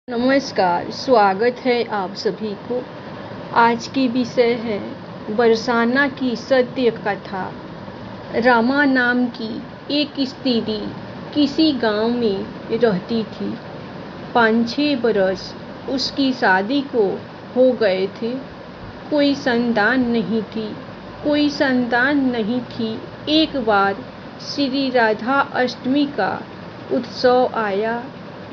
नमस्कार, स्वागत है आप सभी को। आज की विषय है बरसाना की सत्य कथा। रमा नाम की एक स्त्री किसी गांव में रहती थी। 5-6 बरस उसकी शादी को हो गए थे। कोई संतान नहीं थी। एक बार श्री राधा अष्टमी का उत्सव आया।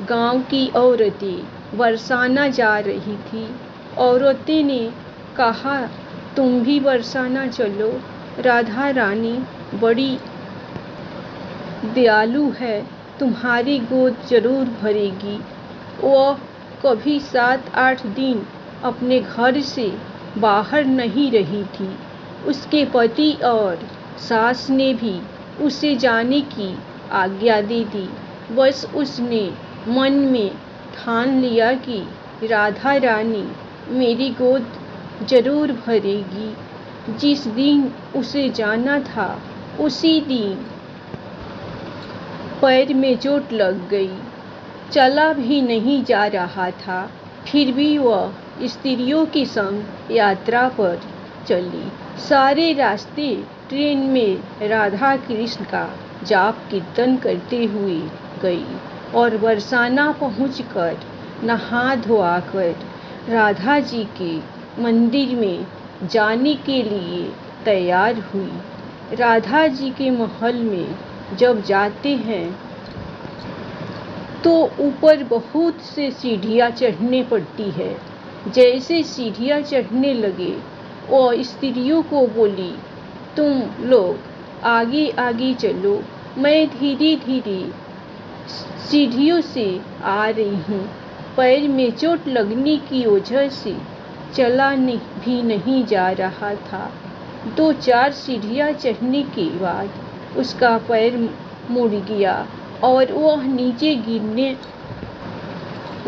गांव की औरतें बरसाना जा रही थी। औरतें ने कहा, तुम भी बरसाना चलो। राधा रानी बड़ी दयालु है, तुम्हारी गोद जरूर भरेगी। वह कभी 7-8 दिन अपने घर से बाहर नहीं रही थी। उसके पति और सास ने भी उसे जाने की आज्ञा दे दी। बस उसने मन में ठान लिया कि राधा रानी मेरी गोद जरूर भरेगी। जिस दिन उसे जाना था उसी दिन पैर में चोट लग गई। चला भी नहीं जा रहा था। फिर भी वह स्त्रियों के संग यात्रा पर चली। सारे रास्ते ट्रेन में राधा कृष्ण का जाप कीर्तन करते हुए गई और बरसाना पहुंचकर नहा धोआकर राधा जी के मंदिर में जाने के लिए तैयार हुई। राधा जी के महल में जब जाते हैं तो ऊपर बहुत से सीढ़ियाँ चढ़ने पड़ती है। जैसे सीढ़ियाँ चढ़ने लगे वो स्त्रियों को बोली, तुम लोग आगे आगे चलो, मैं धीरे धीरे सीढ़ियों से आ रही हूँ। पैर में चोट लगने की वजह से चला भी नहीं जा रहा था। 2-4 सीढ़ियाँ चढ़ने के बाद उसका पैर मुड़ गया और वह नीचे गिरने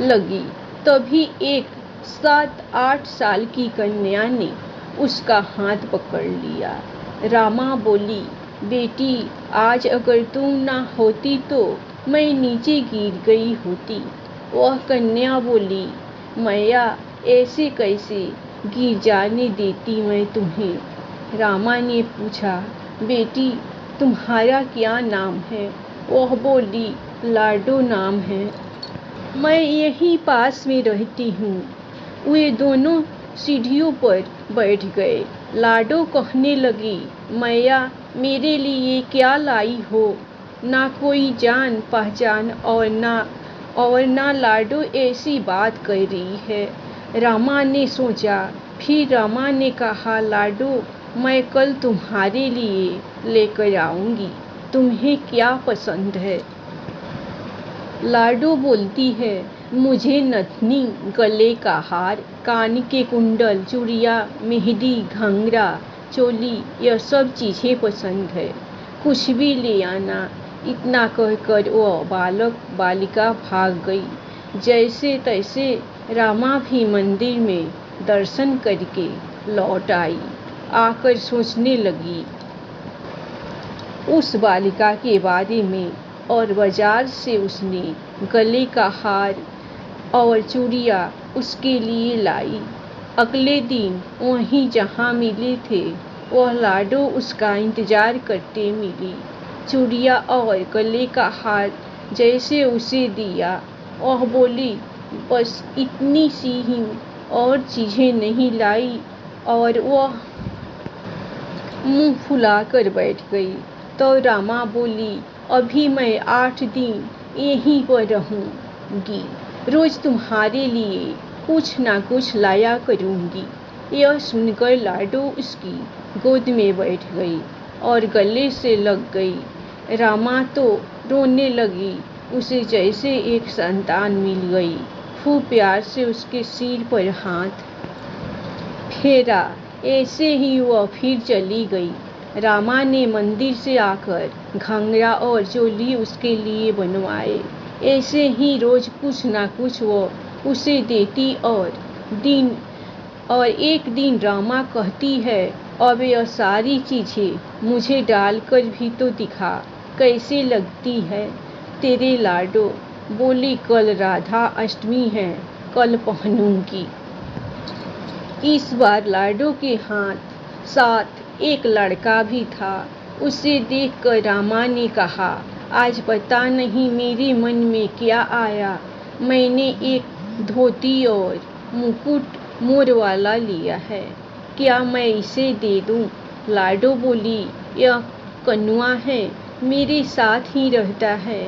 लगी। तभी एक 7-8 साल की कन्या ने उसका हाथ पकड़ लिया। रामा बोली, बेटी, आज अगर तुम ना होती तो मैं नीचे गिर गई होती। वह कन्या बोली, मैया, ऐसे कैसे गिर जाने देती मैं तुम्हें। रामा ने पूछा, बेटी, तुम्हारा क्या नाम है। वह बोली, लाडो नाम है। मैं यहीं पास में रहती हूँ। वे दोनों सीढ़ियों पर बैठ गए। लाडो कहने लगी, मैया, मेरे लिए क्या लाई हो। ना कोई जान पहचान और ना लाडो ऐसी बात कर रही है। रामा ने सोचा। फिर रामा ने कहा, लाडो, मैं कल तुम्हारे लिए लेकर आऊंगी। तुम्हें क्या पसंद है। लाडो बोलती है, मुझे नथनी, गले का हार, कान के कुंडल, चूड़ियाँ, मेहंदी, घंघरा, चोली, यह सब चीज़ें पसंद है। कुछ भी ले आना। इतना कहकर वह बालक बालिका भाग गई। जैसे तैसे रामा भी मंदिर में दर्शन करके लौट आई। आकर सोचने लगी उस बालिका के बारे में और बाजार से उसने गले का हार और चूड़ियाँ उसके लिए लाई। अगले दिन वहीं जहाँ मिले थे वह लाडो उसका इंतजार करते मिली। चूड़ियाँ और गले का हार जैसे उसे दिया, वह बोली, बस इतनी सी ही, और चीज़ें नहीं लाई। और वह मुंह फुलाकर बैठ गई। तो रामा बोली, अभी मैं 8 दिन यहीं पर रहूंगी। रोज तुम्हारे लिए कुछ ना कुछ लाया करूंगी। यह सुनकर लाडो उसकी गोद में बैठ गई और गले से लग गई। रामा तो रोने लगी। उसे जैसे एक संतान मिल गई। खूब प्यार से उसके सिर पर हाथ फेरा। ऐसे ही वह फिर चली गई। रामा ने मंदिर से आकर घंघरा और चोली उसके लिए बनवाए। ऐसे ही रोज कुछ ना कुछ वो उसे देती और एक दिन रामा कहती है, अब यह सारी चीज़ें मुझे डालकर भी तो दिखा, कैसे लगती है तेरे लाडो। बोली कल राधा अष्टमी है, कल पहनूंगी। इस बार लाडो के हाथ साथ एक लड़का भी था। उसे देखकर रामा ने कहा, आज पता नहीं मेरे मन में क्या आया, मैंने एक धोती और मुकुट मोर वाला लिया है, क्या मैं इसे दे दूं? लाडो बोली, यह कन्वा है, मेरे साथ ही रहता है,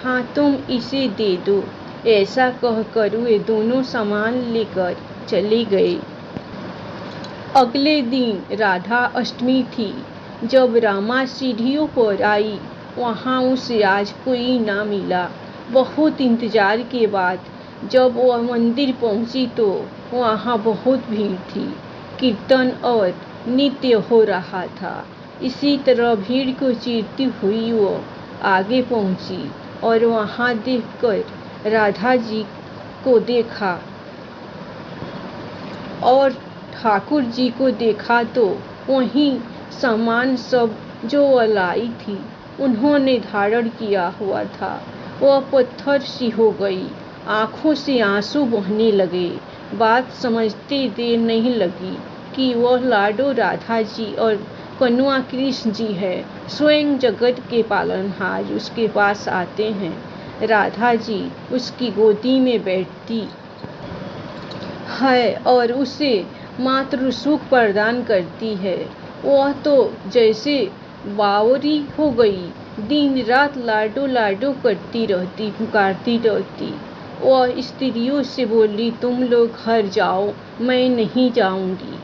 हाँ तुम इसे दे दो। ऐसा कहकर वे दोनों सामान लेकर चले गए। अगले दिन राधा अष्टमी थी। जब रामा सीढ़ियों पर आई, वहाँ उसे आज कोई ना मिला। बहुत इंतजार के बाद जब वह मंदिर पहुंची तो वहाँ बहुत भीड़ थी। कीर्तन और नृत्य हो रहा था। इसी तरह भीड़ को चीरती हुई वो आगे पहुंची और वहाँ देखकर राधा जी को देखा और ठाकुर जी को देखा तो वही सामान सब जो वह लाई थी उन्होंने धारण किया हुआ था। वह पत्थर सी हो गई, आंखों से आंसू बहने लगे। बात समझते देर नहीं लगी कि वह लाडो राधा जी और कन्वा कृष्ण जी है। स्वयं जगत के पालनहार उसके पास आते हैं। राधा जी उसकी गोदी में बैठती है और उसे मातृ सुख प्रदान करती है। वह तो जैसे बावरी हो गई, दिन रात लाडो लाडो करती रहती, पुकारती रहती। वह स्त्रियों से बोली, तुम लोग घर जाओ, मैं नहीं जाऊंगी।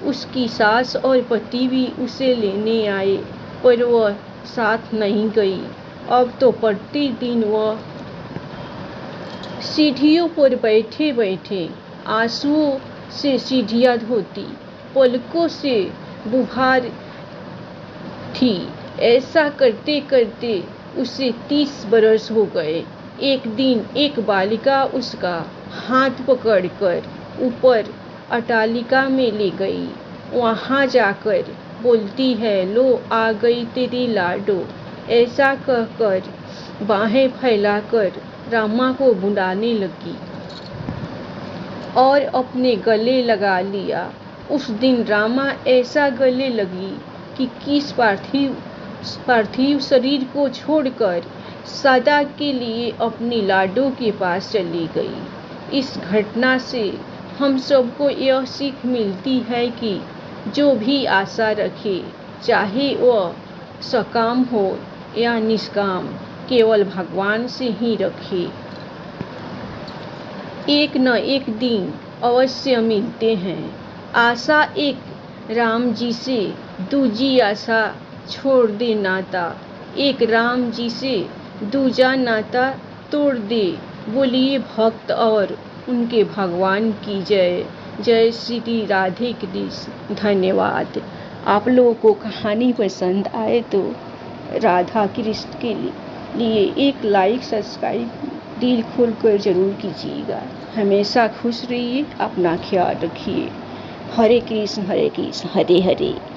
उसकी सास और पति भी उसे लेने आए, पर वह साथ नहीं गई। अब तो प्रतिदिन वह सीढ़ियों पर बैठे बैठे आंसुओं से सीढ़ियाँ धोती, पलकों से बुहार थी। ऐसा करते करते उसे 30 बरस हो गए। एक दिन एक बालिका उसका हाथ पकड़कर ऊपर अट्टालिका में ले गई। वहाँ जाकर बोलती है, लो आ गई तेरी लाडो। ऐसा कहकर बाहें फैलाकर रामा को बुलाने लगी और अपने गले लगा लिया। उस दिन रामा ऐसा गले लगी कि किस पार्थिव शरीर को छोड़कर सदा के लिए अपनी लाडो के पास चली गई। इस घटना से हम सबको यह सीख मिलती है कि जो भी आशा रखे, चाहे वह सकाम हो या निष्काम, केवल भगवान से ही रखे। एक न एक दिन अवश्य मिलते हैं। आशा एक राम जी से, दूजी आशा छोड़ दे नाता, एक राम जी से दूजा नाता तोड़ दे। बोलिए भक्त और उनके भगवान की जय। जय श्री राधे कृष्ण। धन्यवाद। आप लोगों को कहानी पसंद आए तो राधा कृष्ण के लिए एक लाइक सब्सक्राइब दिल खोलकर जरूर कीजिएगा। हमेशा खुश रहिए, अपना ख्याल रखिए। हरे कृष्ण हरे हरे।